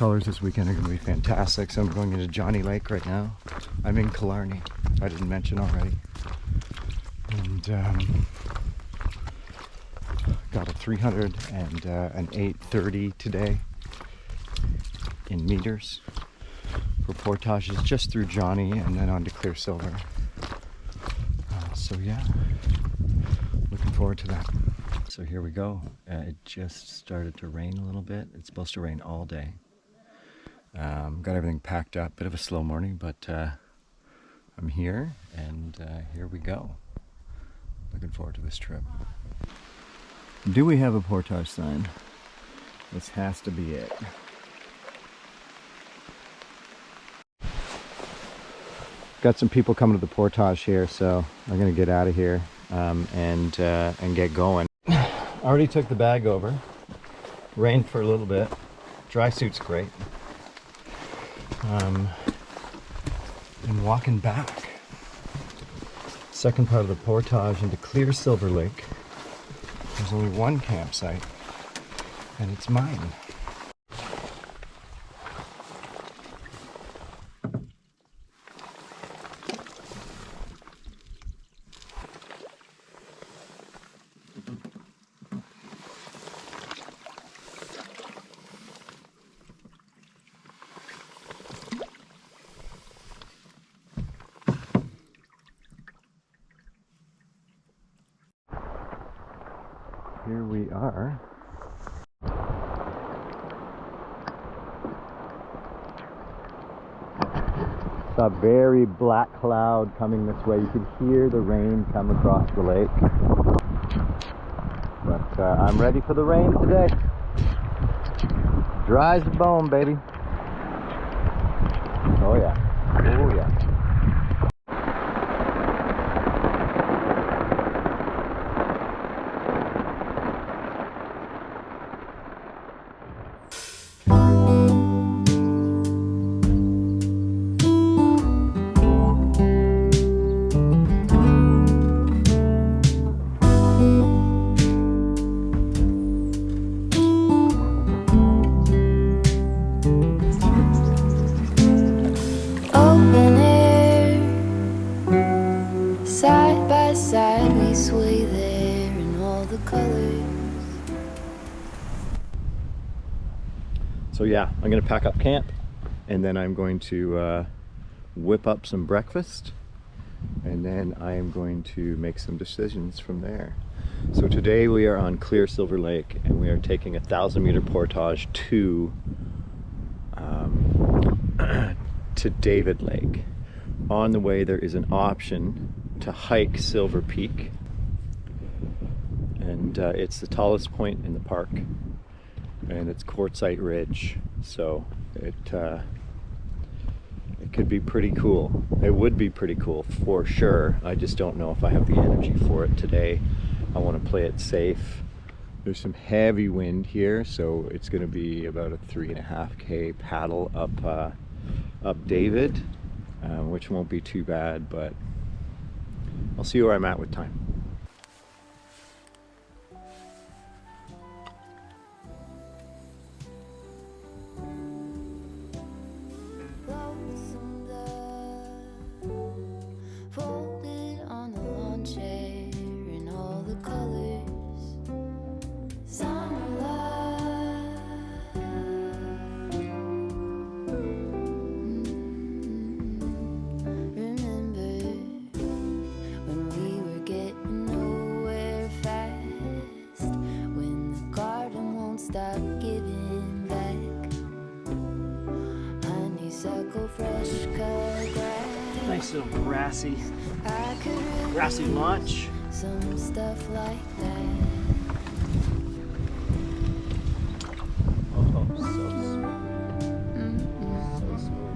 colors this weekend are going to be fantastic. So I'm going into Johnnie Lake right now. I'm in Killarney, I didn't mention already. And got a 300 and an 830 today in meters for portages just through Johnnie and then on to Clear Silver. So yeah, looking forward to that. So here we go. It just started to rain a little bit. It's supposed to rain all day. Got everything packed up. Bit of a slow morning, but I'm here and here we go. Looking forward to this trip. Do we have a portage sign? This has to be it. Got some people coming to the portage here, so I'm gonna get out of here and get going. Already took the bag over. Rained for a little bit. Dry suit's great. And walking back. Second part of the portage into Clear Silver Lake. There's only one campsite, and it's mine. Here we are. It's a very black cloud coming this way. You can hear the rain come across the lake. But I'm ready for the rain today. Dry as a bone, baby. Oh yeah. Oh yeah. So yeah, I'm gonna pack up camp and then I'm going to whip up some breakfast and then I am going to make some decisions from there. So today we are on Clear Silver Lake and we are taking a 1,000-meter portage to to David Lake. On the way there is an option to hike Silver Peak, and it's the tallest point in the park. And it's quartzite ridge, so it could be pretty cool. It would be pretty cool for sure. I just don't know if I have the energy for it today. I want to play it safe. There's some heavy wind here, so it's going to be about a 3.5K paddle up David, which won't be too bad, but I'll see where I'm at with time. Nice little grassy launch. Some stuff like that. Oh, so sweet. So sweet.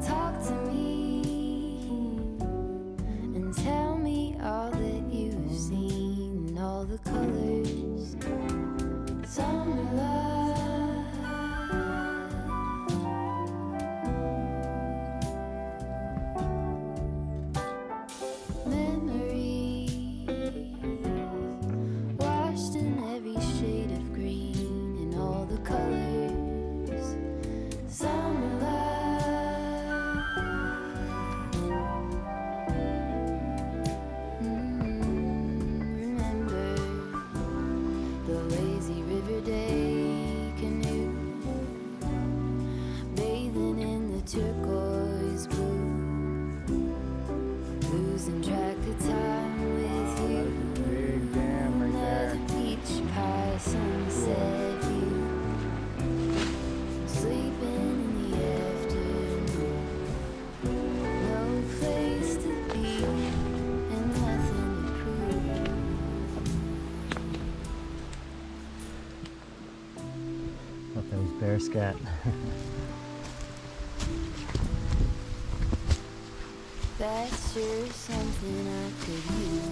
Talk to me and tell me all that you've seen, all the colors, summer love. turquoise blue, losing track of time with you. Big dam right there. Another peach pie sunset view, sleeping in the afternoon. No place to be and nothing to prove. Thought that was bear scat. That's sure something I could use.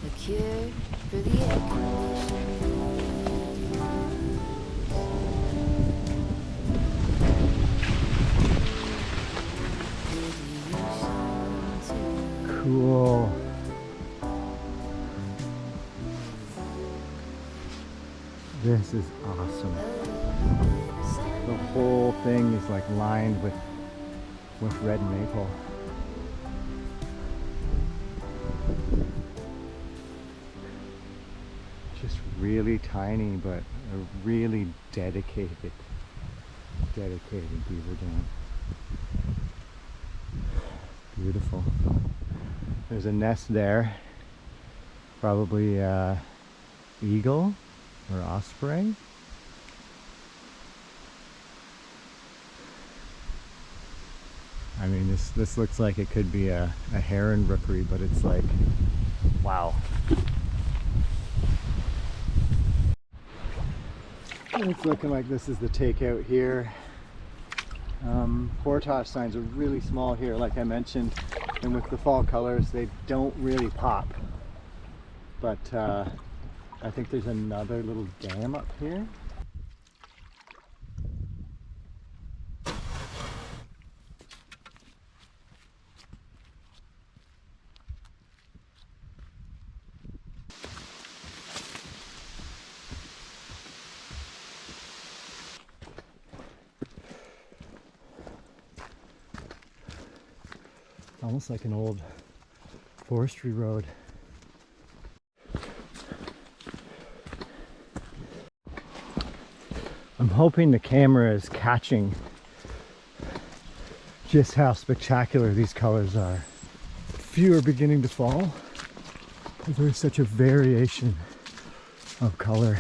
A cure for the air conditioner. Cool. This is awesome. The whole thing is like lined with red maple. Just really tiny, but a really dedicated beaver dam. Beautiful. There's a nest there, probably eagle or osprey. I mean, this looks like it could be a heron rookery, but it's like, wow. It's looking like this is the takeout here. Portage signs are really small here, like I mentioned, and with the fall colors, they don't really pop. But I think there's another little dam up here. Almost like an old forestry road. I'm hoping the camera is catching just how spectacular these colors are. Few are beginning to fall, but there's such a variation of color,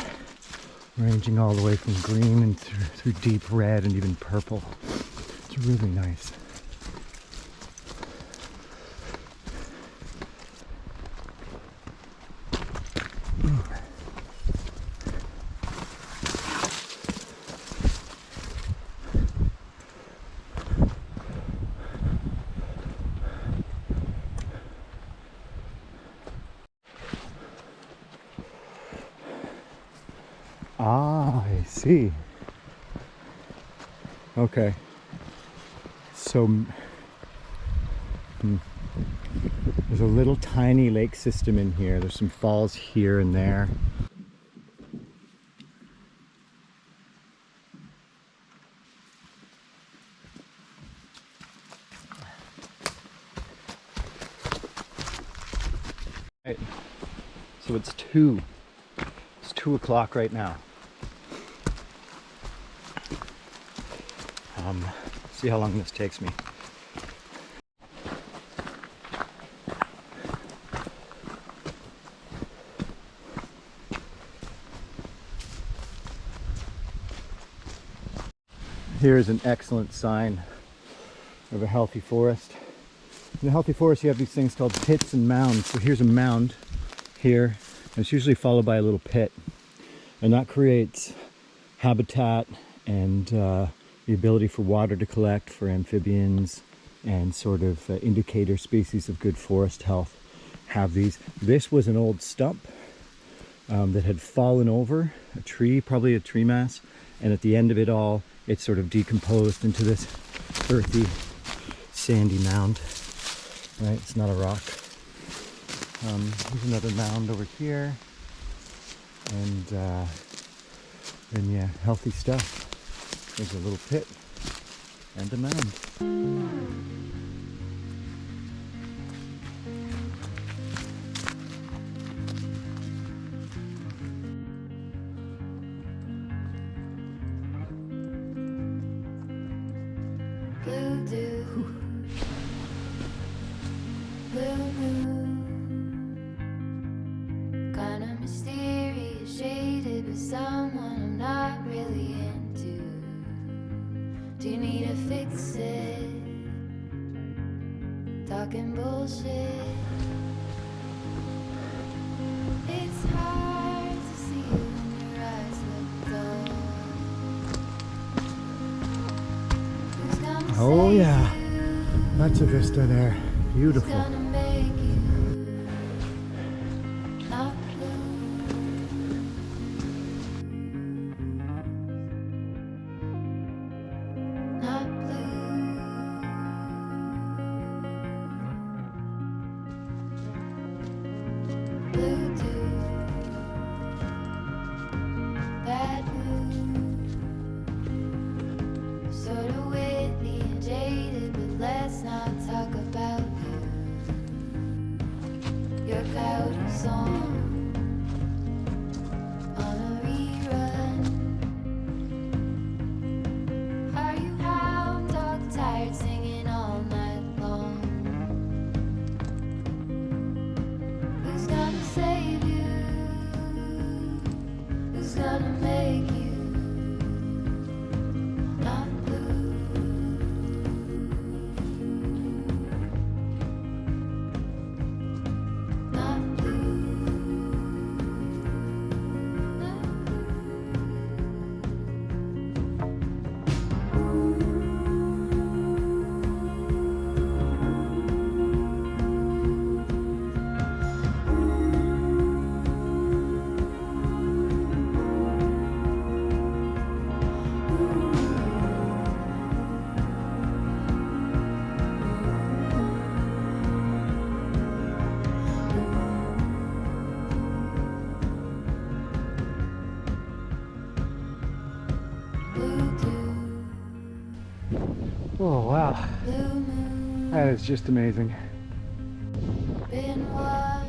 ranging all the way from green and through deep red and even purple. It's really nice. Ah, I see. Okay. So there's a little tiny lake system in here. There's some falls here and there. Right. So it's 2 o'clock right now. See how long this takes me. Here is an excellent sign of a healthy forest. In a healthy forest you have these things called pits and mounds. So here's a mound here, and it's usually followed by a little pit. And that creates habitat and the ability for water to collect for amphibians and sort of indicator species of good forest health have these. This was an old stump that had fallen over a tree, probably a tree mass, and at the end of it all, it sort of decomposed into this earthy, sandy mound. Right, it's not a rock. Here's another mound over here, and then yeah, healthy stuff. There's a little pit and a mound. shaded with someone I'm not really into. Do you need to fix it? Talking bullshit. It's hard to see when your eyes look dull. Who's gonna Oh save yeah, you? that's a vista there. Who's Beautiful. gonna make you not blue? Not blue. Blue too. Bad mood. Sort of witty and jaded, but let's not talk about you. Your cloudy song on a rerun. Are you hound dog tired singing all night long? Who's gonna save you? Who's gonna make you not blue? Not blue. Not blue too. Oh wow, Blue moon. that is just amazing. Been one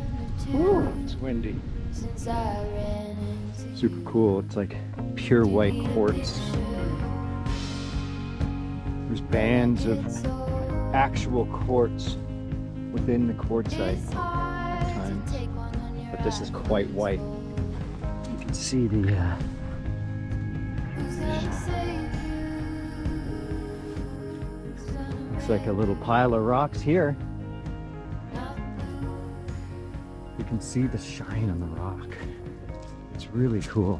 or Ooh, two it's windy. since I ran into Super cool. It's like pure white quartz. There's bands of actual quartz within the quartzite at times, but this is quite white. You can see the looks like a little pile of rocks here. You can see the shine on the rock. It's really cool.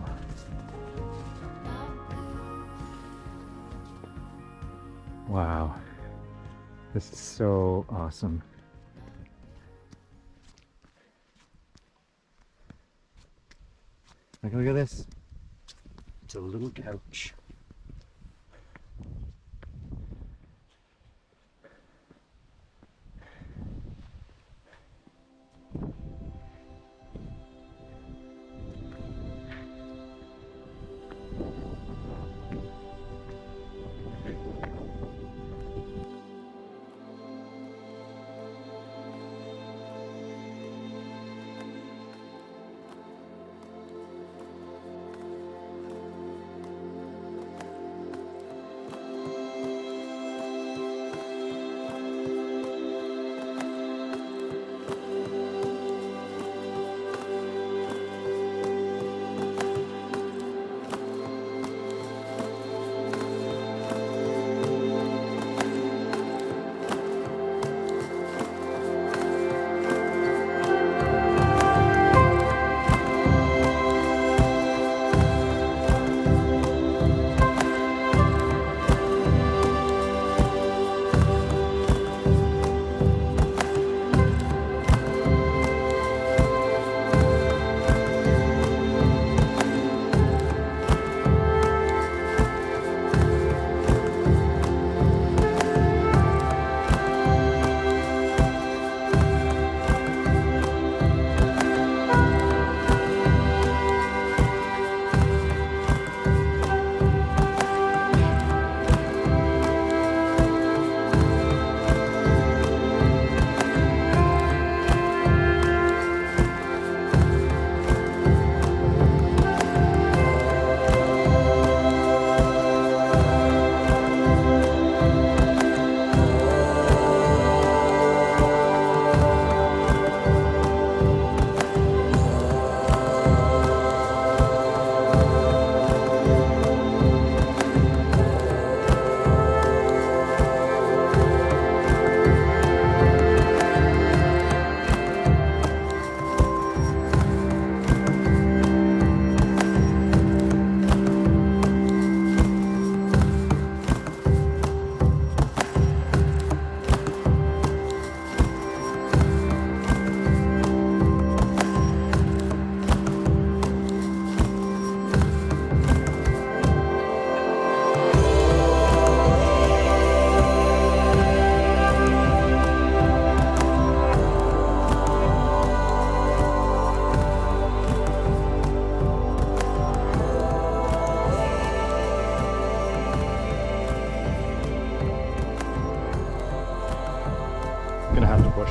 Wow, this is so awesome. Like, look at this. It's a little couch.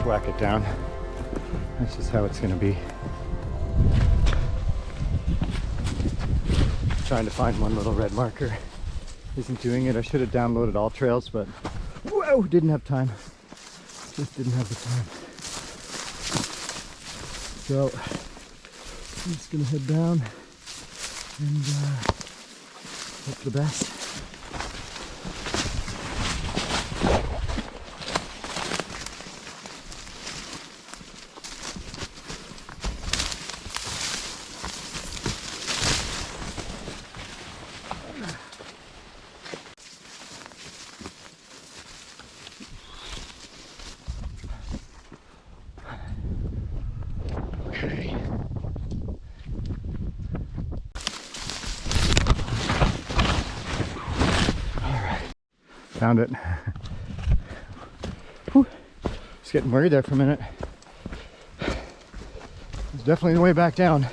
whack it down. That's just how it's gonna be. Trying to find one little red marker. Isn't doing it. I should have downloaded all trails, but whoa, didn't have time. Just didn't have the time. So I'm just gonna head down and hope for the best. Okay. Found it. Whew. Just getting worried there for a minute. It's definitely the way back down.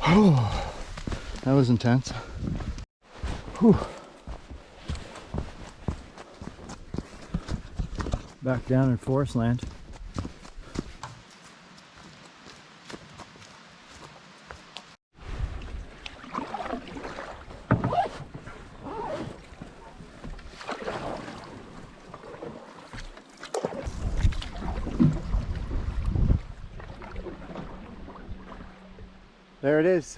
Oh, that was intense. Whew. Back down in forest land. There it is.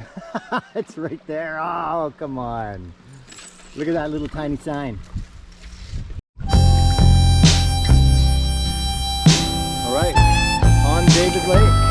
It's right there. Oh, come on. Look at that little tiny sign. All right, on David Lake.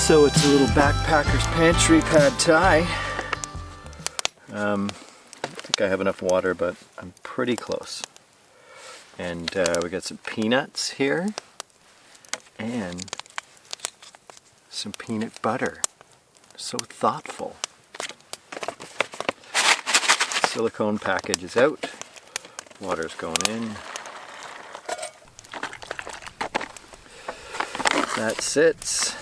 So it's a little backpacker's pantry pad thai. I think I have enough water, but I'm pretty close. And we got some peanuts here and some peanut butter. So thoughtful. Silicone package is out. Water's going in. That sits.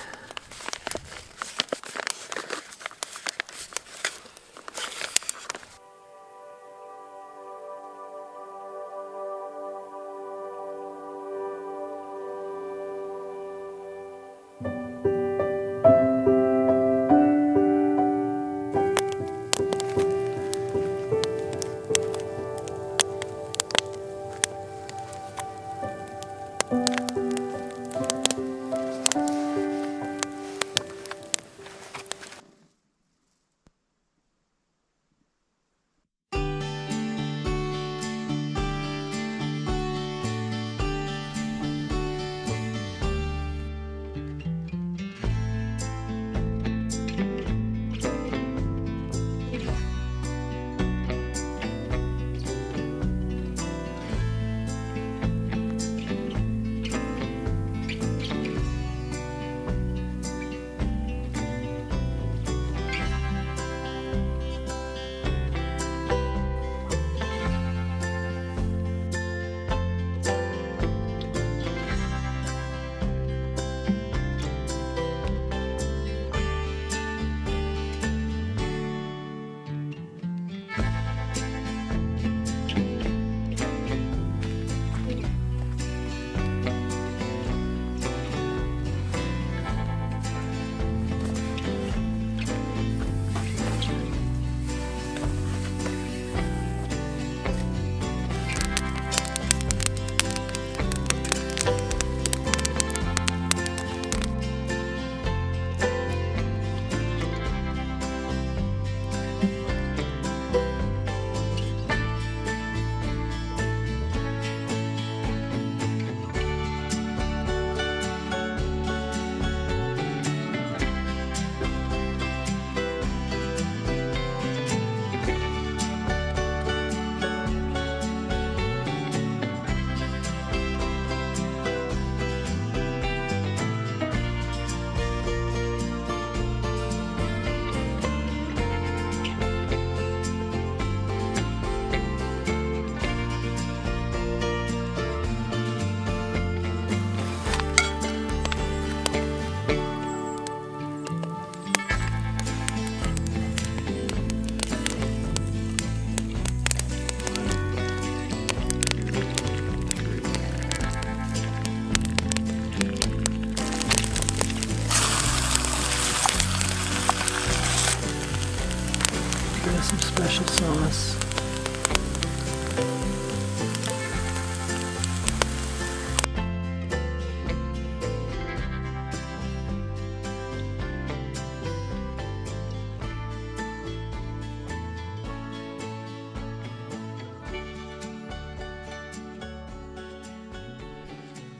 with some special sauce.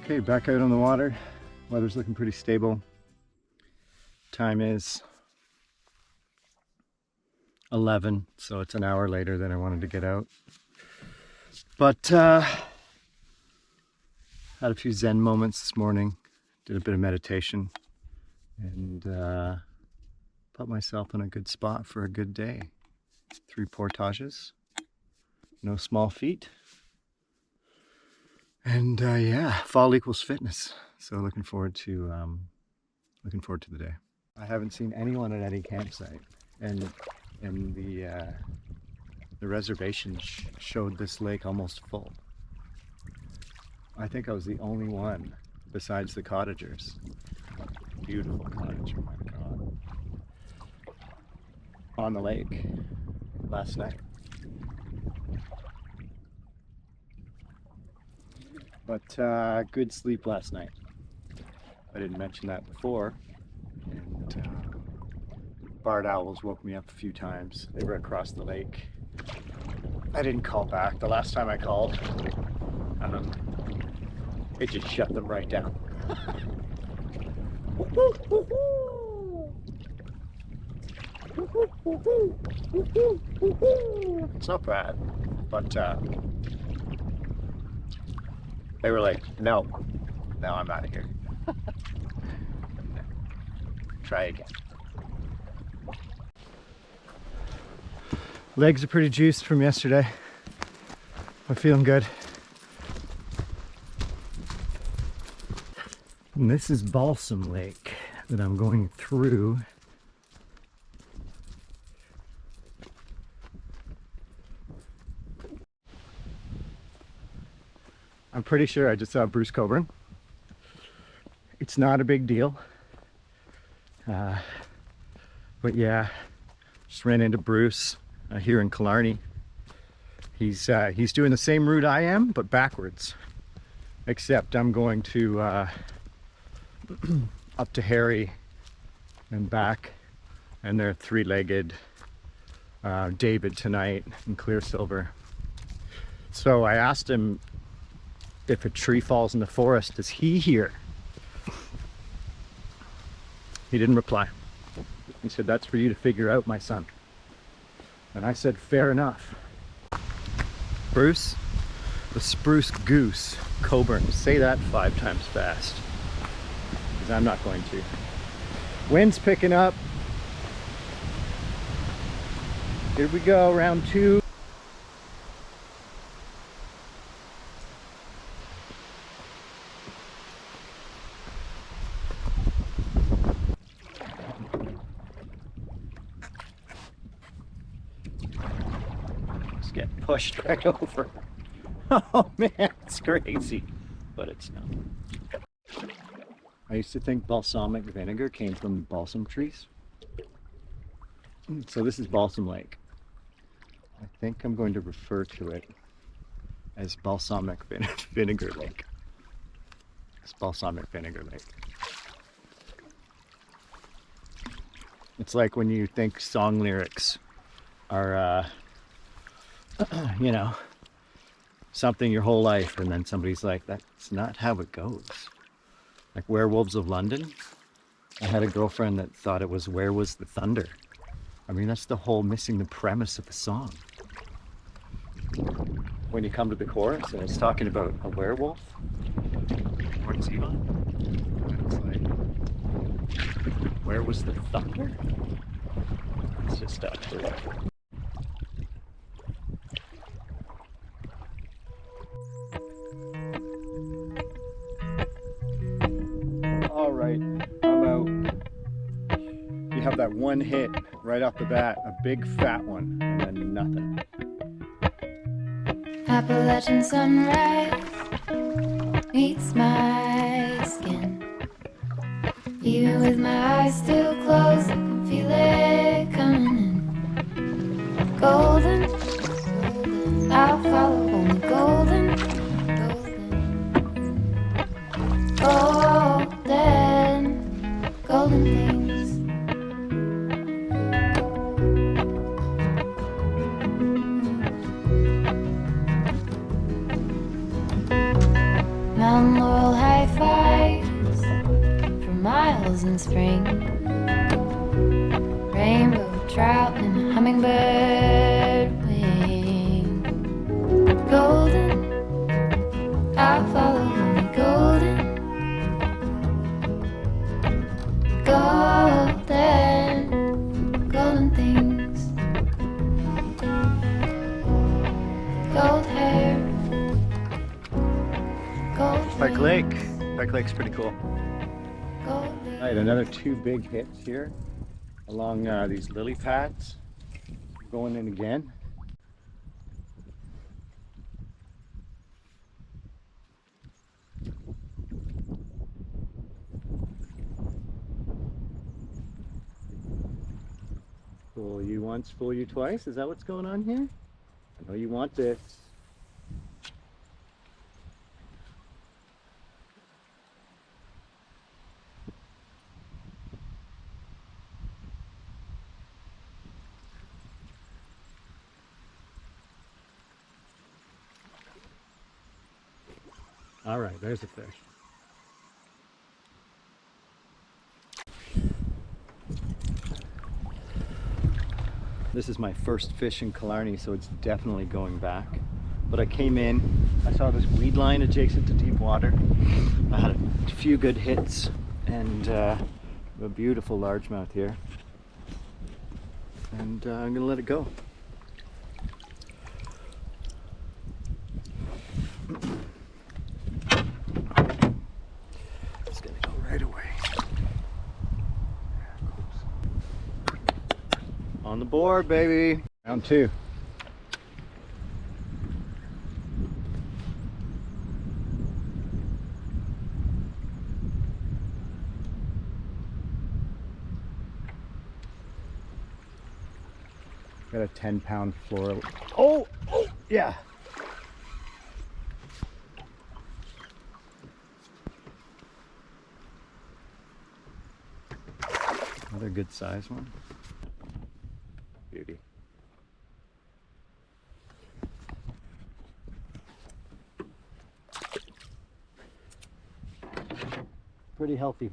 Okay, back out on the water. Weather's looking pretty stable. Time is 11, so it's an hour later than I wanted to get out. But had a few Zen moments this morning, did a bit of meditation, and put myself in a good spot for a good day. 3 portages, no small feat. And yeah, fall equals fitness. So looking forward to the day. I haven't seen anyone at any campsite, and the reservation showed this lake almost full. I think I was the only one besides the cottagers. Beautiful cottage, oh my god. On the lake last night. But good sleep last night. I didn't mention that before. And barred owls woke me up a few times. They were across the lake. I didn't call back. The last time I called, it just shut them right down. It's not bad, but they were like, no, I'm out of here. Try again. Legs are pretty juiced from yesterday. I'm feeling good. And this is Balsam Lake that I'm going through. I'm pretty sure I just saw Bruce Coburn. It's not a big deal. But yeah, just ran into Bruce here in Killarney. He's doing the same route I am, but backwards. Except I'm going to up to Harry and back, and they're 3-legged David tonight and Clear Silver. So I asked him, if a tree falls in the forest, is he here? He didn't reply. He said, that's for you to figure out, my son. And I said, fair enough. Bruce, the spruce goose, Coburn. Say that 5 times fast, because I'm not going to. Wind's picking up. Here we go, round 2. Get pushed right over. Oh man, it's crazy, but it's not. I used to think balsamic vinegar came from balsam trees. So this is Balsam Lake. I think I'm going to refer to it as Balsamic Vinegar Lake. It's Balsamic Vinegar Lake. It's like when you think song lyrics are you know, something your whole life, and then somebody's like, that's not how it goes. Like Werewolves of London. I had a girlfriend that thought it was Where Was the Thunder? I mean, that's the whole missing the premise of the song. When you come to the chorus and it's talking about a werewolf, or it's Yvonne, and it's like, where was the thunder? It's just weird. All right, I'm out. You have that one hit right off the bat, a big fat one, and then nothing. Appalachian sunrise meets my skin. Even with my eyes still closed, I can feel it coming in. trout and a hummingbird wing. Golden, I'll follow me. Golden, golden, golden things. Gold hair, gold Pike Lake. Pike Lake's pretty cool. gold All right, another 2 big hits here along these lily pads. Going in again. Fool you once, fool you twice. Is that what's going on here? I know you want this. All right, there's a fish. This is my first fish in Killarney, so it's definitely going back. But I came in, I saw this weed line adjacent to deep water. I had a few good hits and a beautiful largemouth here. And I'm gonna let it go. It's gonna go right away. On the board, baby. Round 2. Got a 10-pound floral. Oh, yeah. Another good size one. Beauty. Pretty healthy.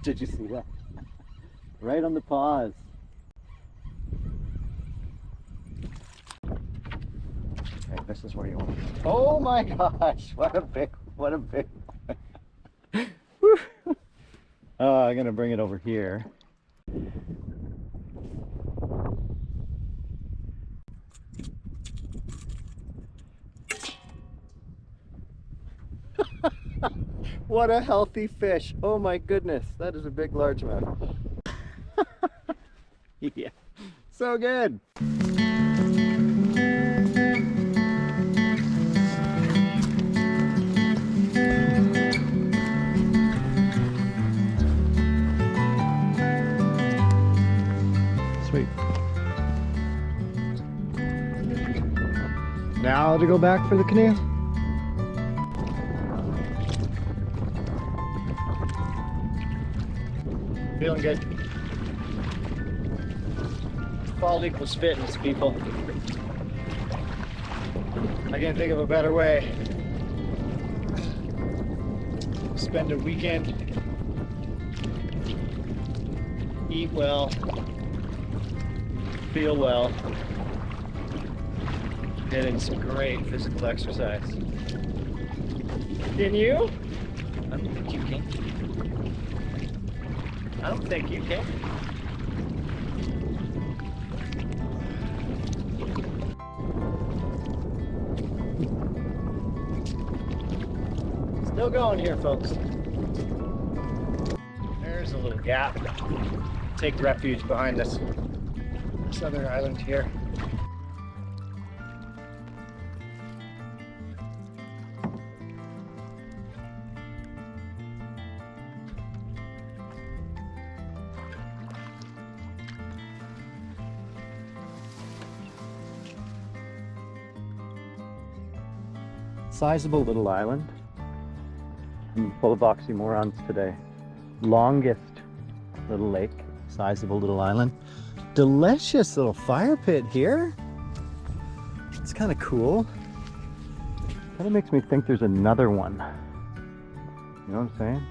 Did you see that? Right on the paws. Okay, this is where you want. Oh my gosh! What a big one. Whew. Oh, I'm gonna bring it over here. What a healthy fish. Oh my goodness, that is a big largemouth. Yeah, so good. Sweet. Now to go back for the canoe. Feeling good. Fall equals fitness, people. I can't think of a better way. Spend a weekend, eat well, feel well, get in some great physical exercise. Can you? I don't think you can. I don't think you can. Still going here, folks. There's a little gap. Take refuge behind this other island here. Sizable little island. I'm full of oxymorons today. Longest little lake. Sizable little island. Delicious little fire pit here. It's kind of cool. Kind of makes me think there's another one. You know what I'm saying?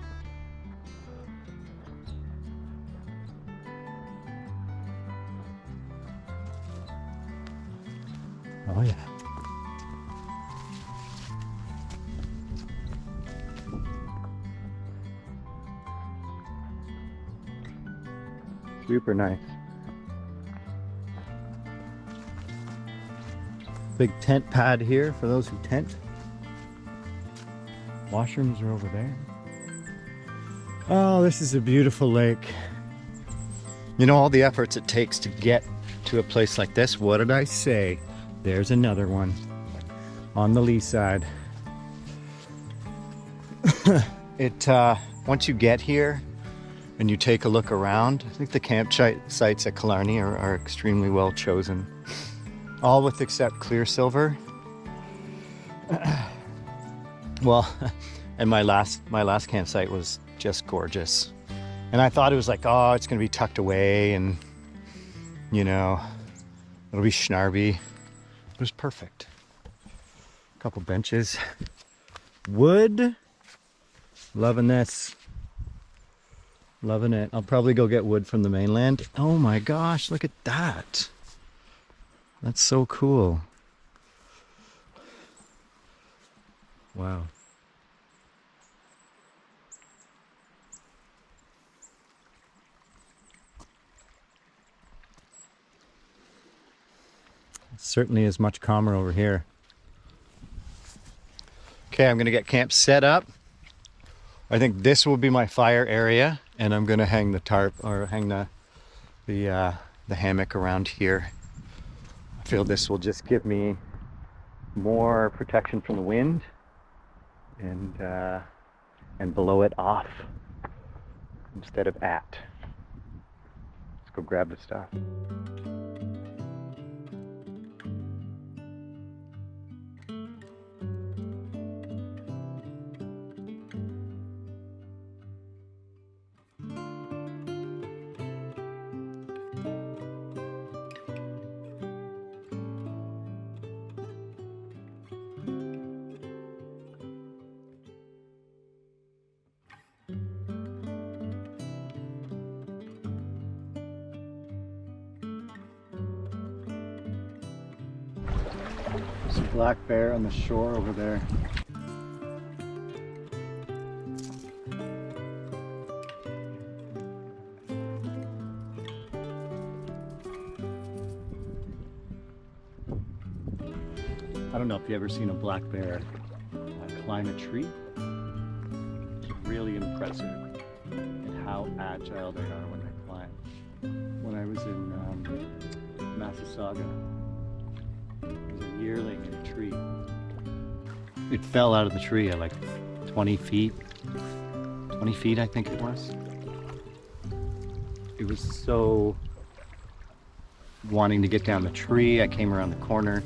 Oh yeah. Super nice. Big tent pad here for those who tent. Washrooms are over there. Oh, this is a beautiful lake. You know all the efforts it takes to get to a place like this. What did I say? There's another one on the lee side. Once you get here and you take a look around, I think the campsites at Killarney are extremely well chosen. All with except clear silver. Well, and my last campsite was just gorgeous. And I thought it was like, oh, it's gonna be tucked away and, you know, it'll be schnarby. It was perfect. A couple benches. Wood. Loving this. Loving it. I'll probably go get wood from the mainland. Oh my gosh, look at that. That's so cool. Wow. It certainly is much calmer over here. Okay, I'm gonna get camp set up. I think this will be my fire area, and I'm gonna hang the tarp or hang the hammock around here. I feel this will just give me more protection from the wind and blow it off instead of at. Let's go grab the stuff. There's a black bear on the shore over there. I don't know if you've ever seen a black bear climb a tree. It's really impressive at how agile they are when they climb. When I was in Massasauga, there was a yearling in a tree. It fell out of the tree at like 20 feet. 20 feet, I think it was. It was so wanting to get down the tree. I came around the corner.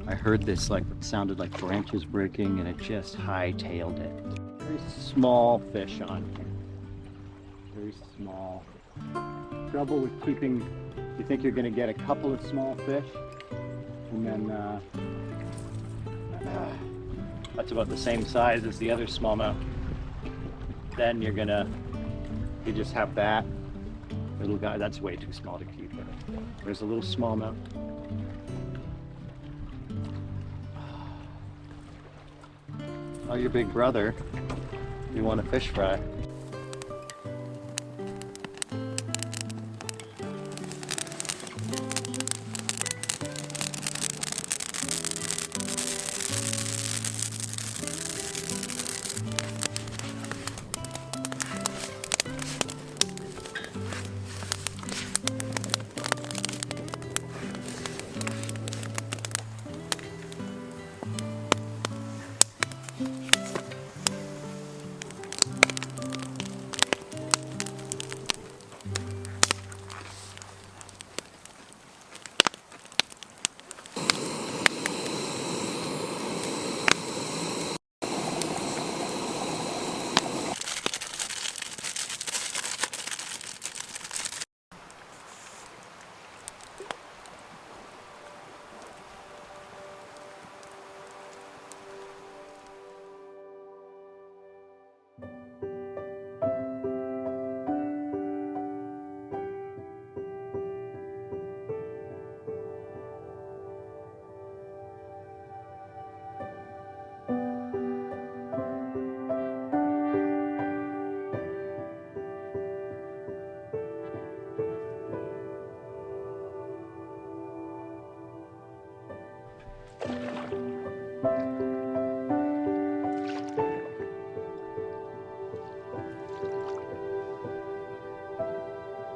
I heard this like what sounded like branches breaking, and it just hightailed it. Very small fish on here. Very small. Trouble with keeping, you think you're going to get a couple of small fish, and then that's about the same size as the other smallmouth. Then you just have that little guy. That's way too small to keep. There's a little smallmouth. Oh, your big brother. You want a fish fry?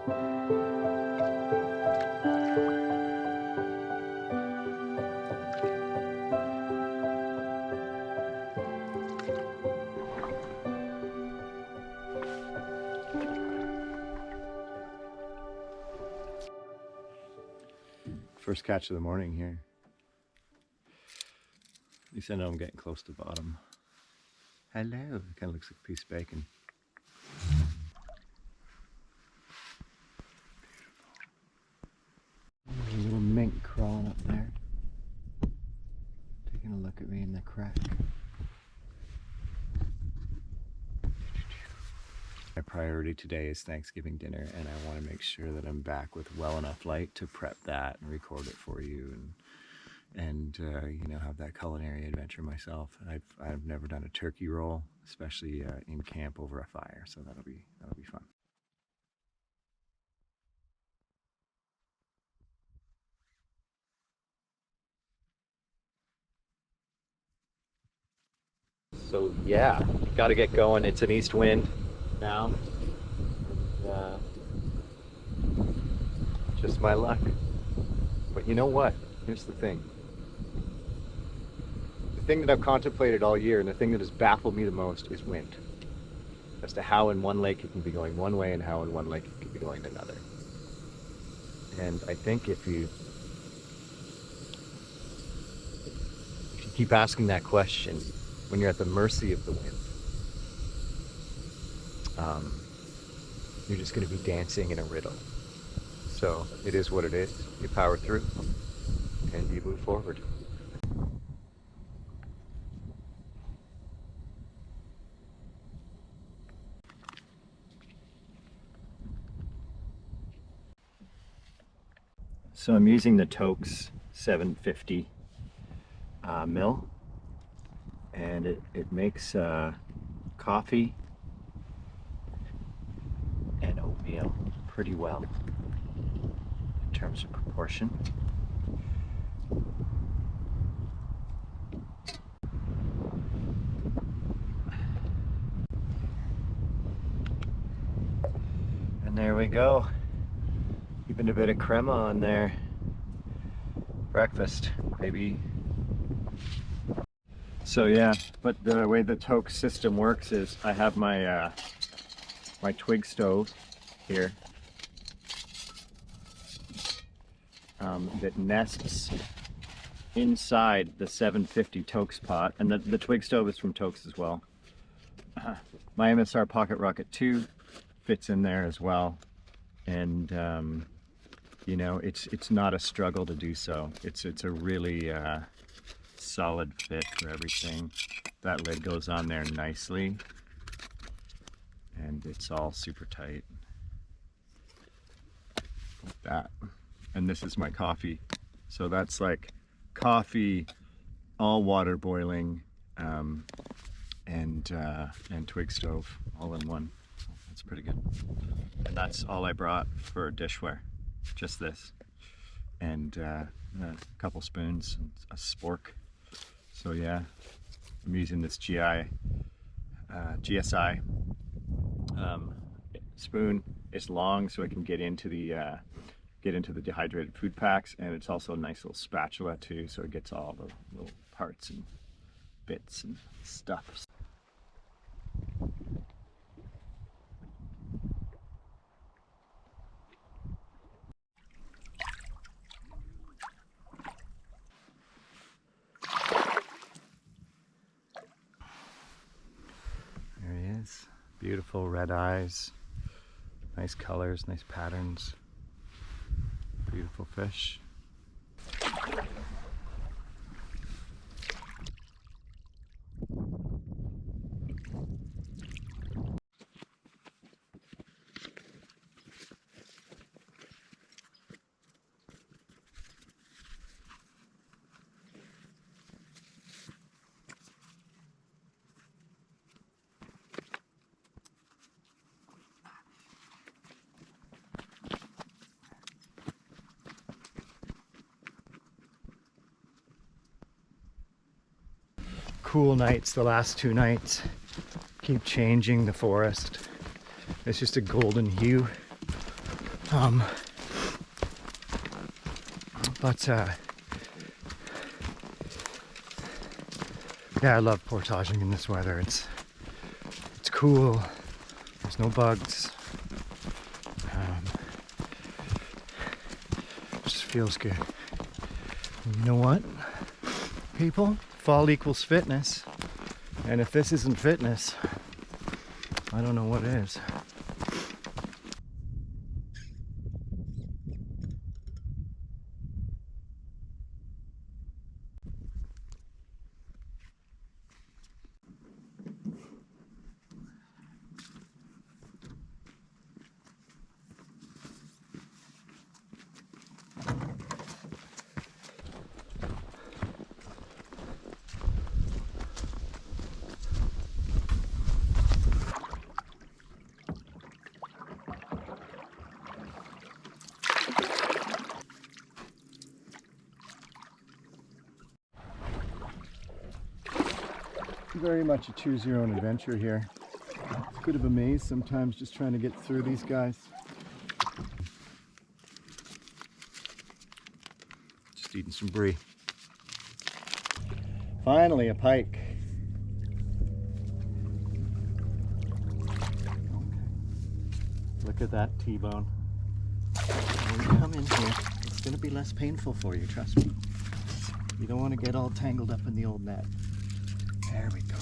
First catch of the morning here. At least I know I'm getting close to the bottom. Hello, it kind of looks like a piece of bacon. There's a little mink crawling up there. Taking a look at me in the crack. My priority today is Thanksgiving dinner, and I want to make sure that I'm back with well enough light to prep that and record it for you, and you know, have that culinary adventure myself. I've never done a turkey roll, especially in camp over a fire, so that'll be fun. So yeah, got to get going. It's an east wind now. Just my luck. But you know what? Here's the thing. The thing that I've contemplated all year, and the thing that has baffled me the most, is wind. As to how in one lake it can be going one way and how in one lake it can be going another. And I think if you keep asking that question when you're at the mercy of the wind, you're just going to be dancing in a riddle. So it is what it is. You power through and you move forward. So I'm using the Tokes 750 mill, and it makes coffee and oatmeal pretty well in terms of proportion. And there we go. Even a bit of crema on there. Breakfast, maybe. So yeah, but the way the Toke system works is I have my my twig stove here that nests inside the 750 Tokes pot, and the twig stove is from Tokes as well. My MSR Pocket Rocket 2 fits in there as well, and you know, it's not a struggle to do so. It's a really solid fit for everything. That lid goes on there nicely, and it's all super tight like that. And this is my coffee, so that's like coffee, all water boiling, and twig stove all in one. That's pretty good. And that's all I brought for dishware, just this, and a couple spoons, and a spork. So yeah, I'm using this GSI spoon. It's long, so I can get into the dehydrated food packs, and it's also a nice little spatula too, so it gets all the little parts and bits and stuff. There he is. Beautiful red eyes, nice colors, nice patterns. Beautiful fish. Cool nights, the last 2 nights. Keep changing the forest. It's just a golden hue But yeah, I love portaging in this weather. It's cool. There's no bugs. Just feels good. And you know what, people? Fall equals fitness. And if this isn't fitness, I don't know what is. Very much a choose your own adventure here. It's a bit of a maze sometimes just trying to get through these guys. Just eating some brie. Finally a pike. Look at that T-bone. When you come in here, it's going to be less painful for you, trust me. You don't want to get all tangled up in the old net. There we go.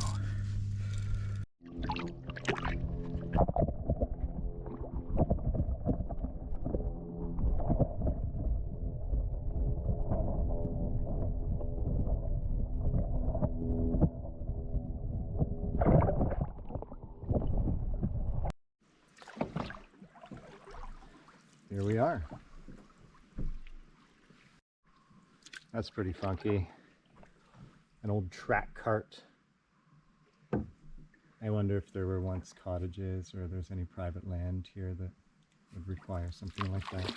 Here we are. That's pretty funky. An old track cart. I wonder if there were once cottages or there's any private land here that would require something like that.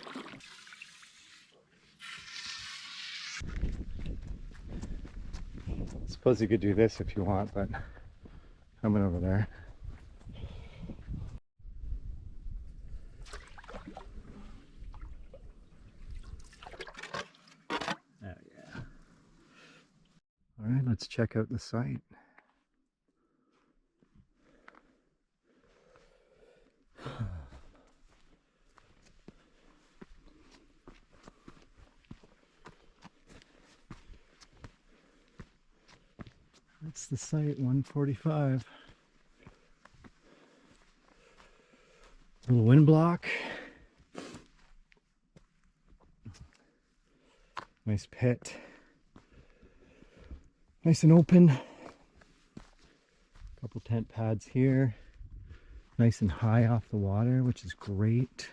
I suppose you could do this if you want, but coming over there. Oh yeah. All right, let's check out the site. That's the site, 145. Little wind block. Nice pit. Nice and open. Couple tent pads here. Nice and high off the water, which is great.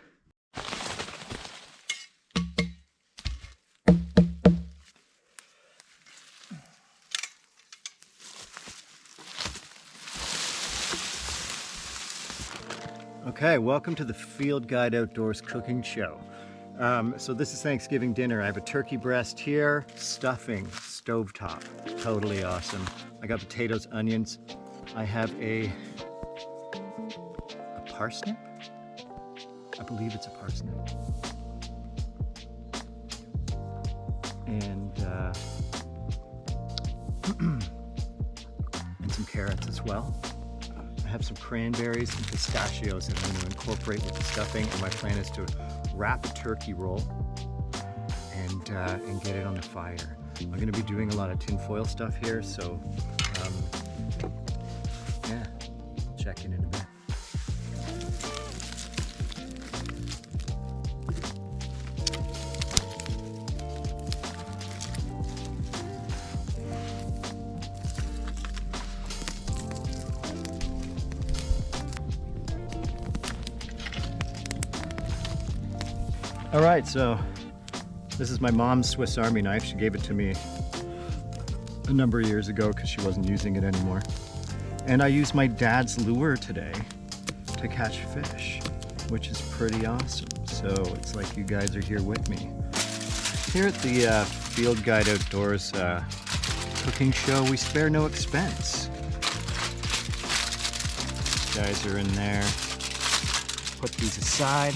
Okay, welcome to the Field Guide Outdoors cooking show. So this is Thanksgiving dinner. I have a turkey breast here, stuffing, stovetop, totally awesome. I got potatoes, onions. I have a parsnip? I believe it's a parsnip. And and some carrots as well. I have some cranberries and pistachios that I'm going to incorporate with the stuffing, and my plan is to wrap a turkey roll and get it on the fire. I'm going to be doing a lot of tinfoil stuff here, so yeah, I'll check in a bit. All right, so this is my mom's Swiss Army knife. She gave it to me a number of years ago because she wasn't using it anymore. And I used my dad's lure today to catch fish, which is pretty awesome. So it's like you guys are here with me. Here at the Field Guide Outdoors cooking show, we spare no expense. These guys are in there. Put these aside.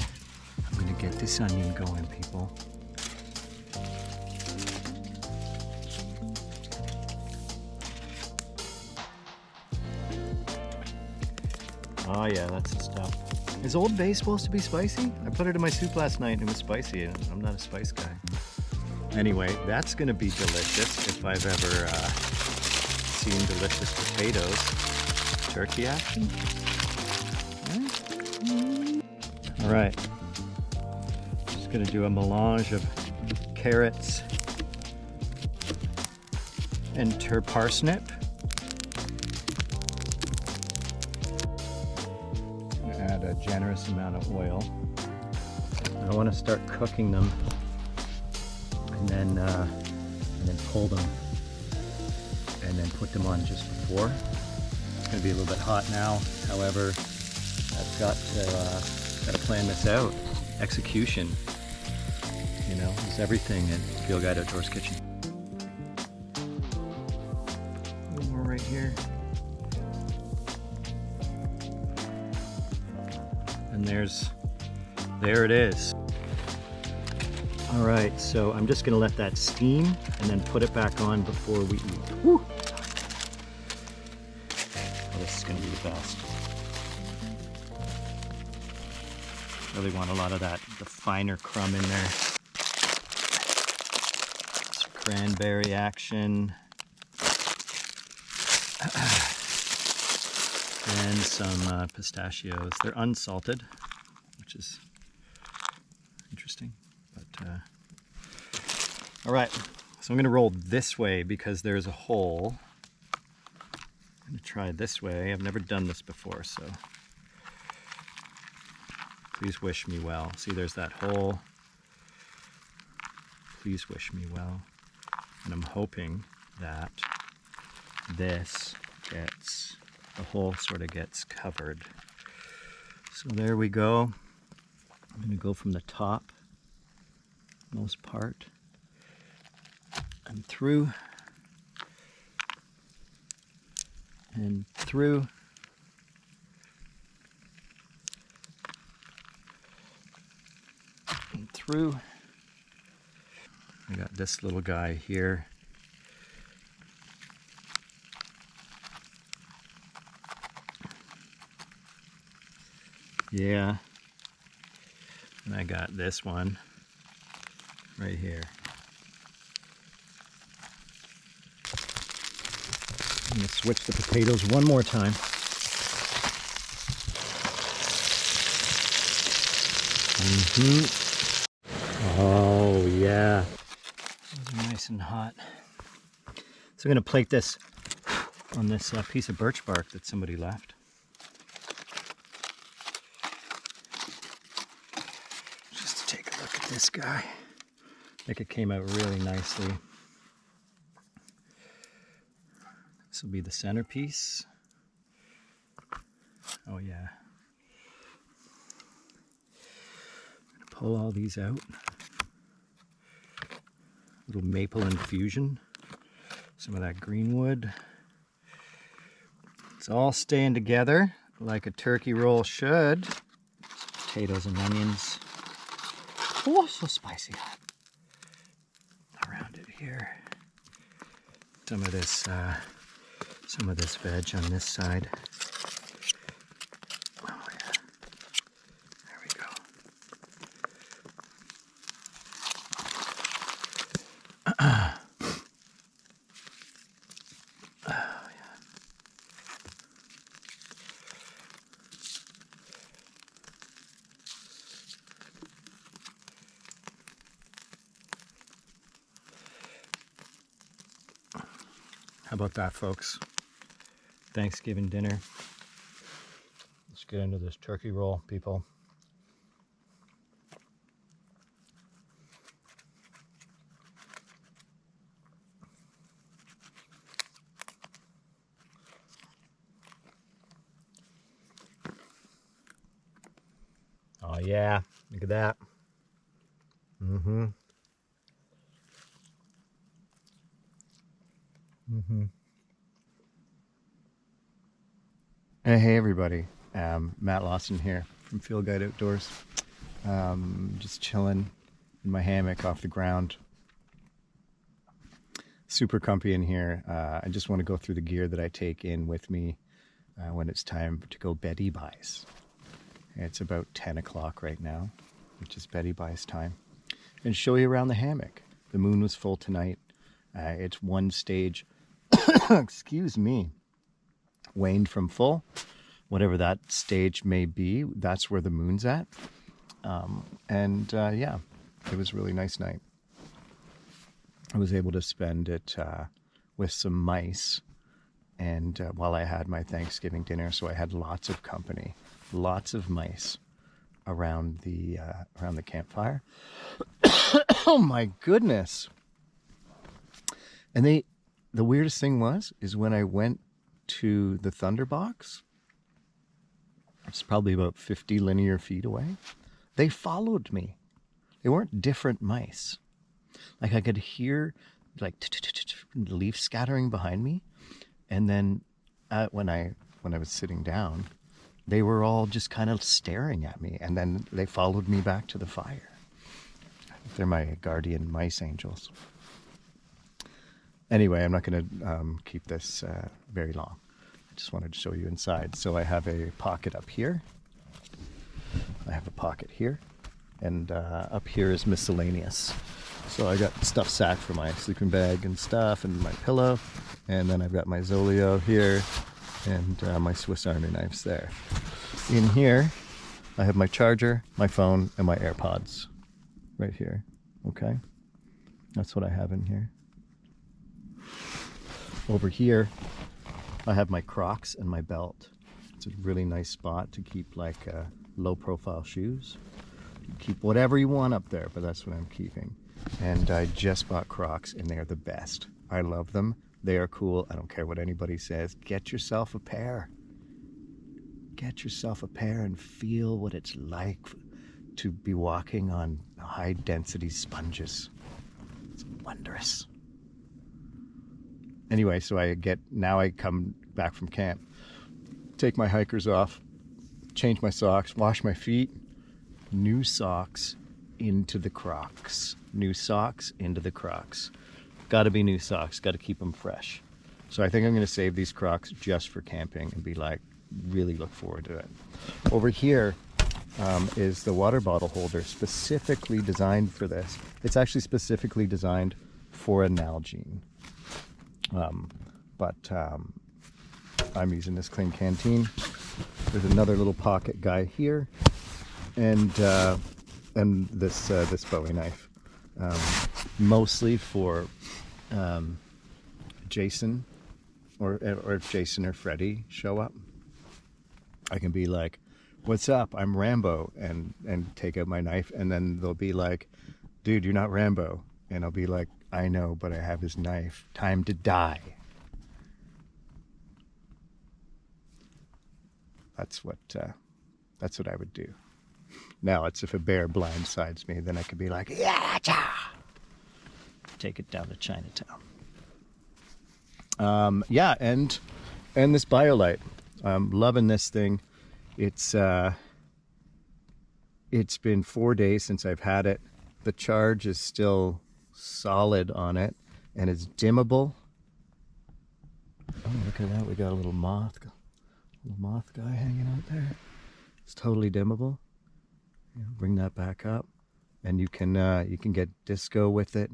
I'm gonna get this onion going, people. Oh yeah, that's the stuff. Is Old Bay supposed to be spicy? I put it in my soup last night and it was spicy, and I'm not a spice guy. Anyway, that's gonna be delicious if I've ever seen delicious potatoes. Turkey action? All right, just gonna do a melange of carrots and parsnip. Add a generous amount of oil. I want to start cooking them and then pull them and then put them on just before. It's going to be a little bit hot now. However, I've got to plan this out. Execution, you know, is everything in Field Guide Outdoors Kitchen. A little more right here. And there it is. All right, so I'm just gonna let that steam and then put it back on before we eat. Woo! Oh, this is gonna be the best. Really want a lot of that, the finer crumb in there. Some cranberry action. And some pistachios. They're unsalted, which is interesting. But all right, so I'm gonna roll this way because there's a hole. I'm gonna try this way. I've never done this before, so please wish me well. See, there's that hole. Please wish me well. And I'm hoping that this gets, the hole sort of gets covered. So there we go. I'm gonna go from the top, most part, and through, and through, and through. I got this little guy here. Yeah, and I got this one right here. I'm gonna switch the potatoes one more time. Oh yeah, those are nice and hot. So I'm gonna plate this on this piece of birch bark that somebody left. This guy. I think it came out really nicely. This will be the centerpiece. Oh yeah. I'm gonna pull all these out. Little maple infusion. Some of that green wood. It's all staying together like a turkey roll should. Potatoes and onions. Oh, so spicy. Around it here. Some of this veg on this side. Oh yeah. There we go. Oh yeah. How about that, folks? Thanksgiving dinner. Let's get into this turkey roll, people. Oh yeah, look at that. Hey everybody, Matt Lawson here from Field Guide Outdoors. Just chilling in my hammock off the ground. Super comfy in here. I just want to go through the gear that I take in with me when it's time to go beddy buys. It's about 10 o'clock right now, which is beddy buys time. And show you around the hammock. The moon was full tonight. It's one stage, excuse me, waned from full. Whatever that stage may be, that's where the moon's at. Yeah, it was a really nice night. I was able to spend it with some mice, and while I had my Thanksgiving dinner, so I had lots of company, lots of mice around the campfire. Oh my goodness! And the weirdest thing is when I went to the Thunderbox, it's probably about 50 linear feet away. They followed me. They weren't different mice. Like I could hear like leaf scattering behind me, and then when I was sitting down, they were all just kind of staring at me, and then they followed me back to the fire. They're my guardian mice angels. Anyway, I'm not going to keep this very long. I just wanted to show you inside. So I have a pocket up here. I have a pocket here. And up here is miscellaneous. So I got stuff sack for my sleeping bag and stuff, and my pillow. And then I've got my Zolio here, and my Swiss Army knives there. In here, I have my charger, my phone, and my AirPods. Right here. Okay? That's what I have in here. Over here, I have my Crocs and my belt. It's a really nice spot to keep like low-profile shoes. Keep whatever you want up there, but that's what I'm keeping. And I just bought Crocs, and they are the best. I love them. They are cool. I don't care what anybody says. Get yourself a pair. Get yourself a pair and feel what it's like to be walking on high-density sponges. It's wondrous. Anyway, so now I come back from camp, take my hikers off, change my socks, wash my feet, new socks into the Crocs. New socks into the Crocs. Gotta be new socks, gotta keep them fresh. So I think I'm gonna save these Crocs just for camping and be like, really look forward to it. Over here is the water bottle holder, specifically designed for this. It's actually specifically designed for a Nalgene. I'm using this clean canteen. There's another little pocket guy here, and this Bowie knife, mostly for Jason, or if Jason or Freddy show up, I can be like, "What's up? I'm Rambo," and take out my knife, and then they'll be like, "Dude, you're not Rambo," and I'll be like, "I know, but I have his knife. Time to die." That's what I would do. Now, it's if a bear blindsides me, then I could be like, "Yeah, cha!" Take it down to Chinatown. Yeah, and this BioLite. I'm loving this thing. It's been 4 days since I've had it. The charge is still solid on it, and it's dimmable. Oh, look at that! We got a little moth guy hanging out there. It's totally dimmable. Bring that back up, and you can get disco with it.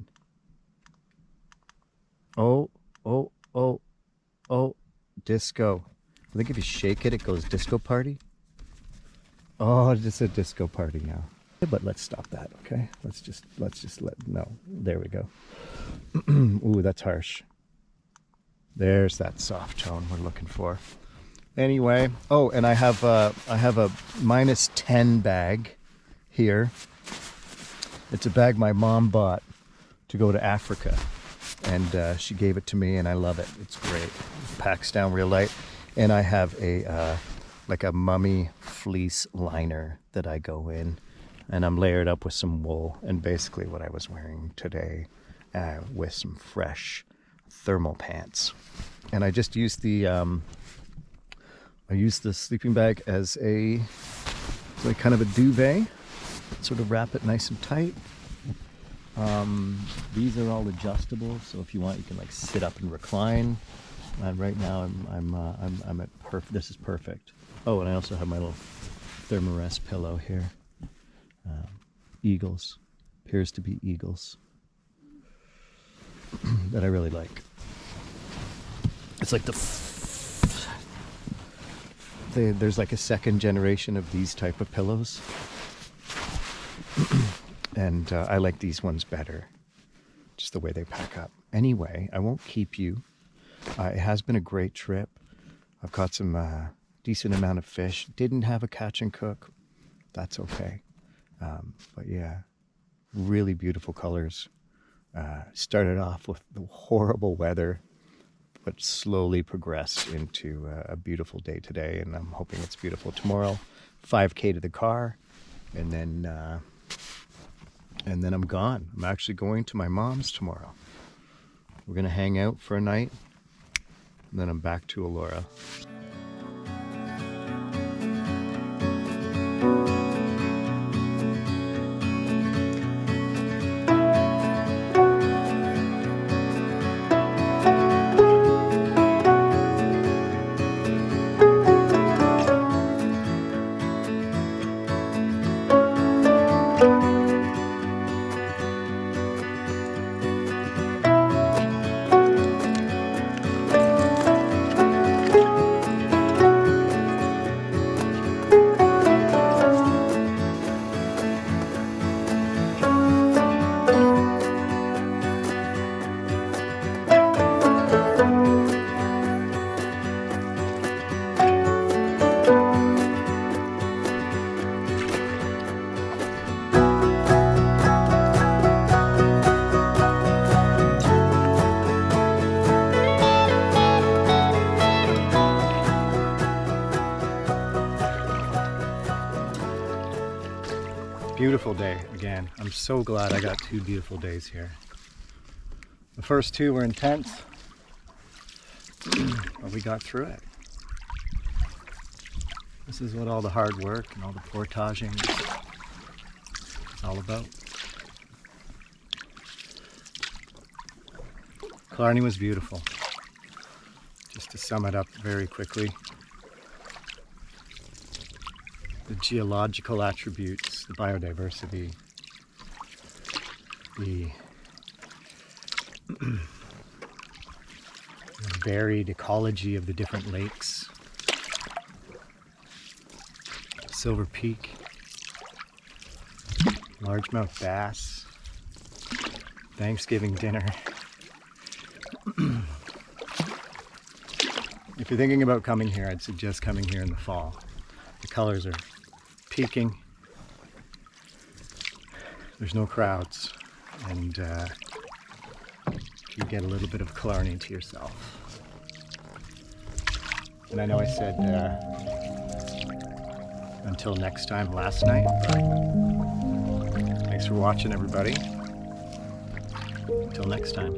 Oh, disco! I think if you shake it, it goes disco party. Oh, it's a disco party now. But let's stop that, okay? Let's just no. There we go. Ooh, that's harsh. There's that soft tone we're looking for. Anyway, oh, and I have a -10 bag here. It's a bag my mom bought to go to Africa, and she gave it to me, and I love it. It's great. It packs down real light, and I have a like a mummy fleece liner that I go in, and I'm layered up with some wool, and basically what I was wearing today with some fresh thermal pants. And I just used the sleeping bag as like kind of a duvet. sort of wrap it nice and tight. These are all adjustable, so if you want, you can like sit up and recline. And right now, I'm at perfect. This is perfect. Oh, and I also have my little thermarest pillow here. Eagles, appears to be eagles, that I really like. It's like there's like a second generation of these type of pillows. And I like these ones better, just the way they pack up. Anyway, I won't keep you. It has been a great trip. I've caught some decent amount of fish. Didn't have a catch and cook. That's okay. But yeah, really beautiful colors. Started off with the horrible weather, but slowly progressed into a beautiful day today, and I'm hoping it's beautiful tomorrow. 5K to the car, and then I'm gone. I'm actually going to my mom's tomorrow. We're gonna hang out for a night, and then I'm back to Elora. Beautiful day again. I'm so glad I got 2 beautiful days here. The first 2 were intense, but we got through it. This is what all the hard work and all the portaging is all about. Killarney was beautiful. Just to sum it up very quickly, the geological attributes, the biodiversity, the varied ecology of the different lakes, Silver Peak, Largemouth Bass, Thanksgiving dinner. If you're thinking about coming here, I'd suggest coming here in the fall. The colors are peaking, there's no crowds, and you get a little bit of Killarney to yourself. And I know I said until next time last night, but thanks for watching, everybody. Until next time.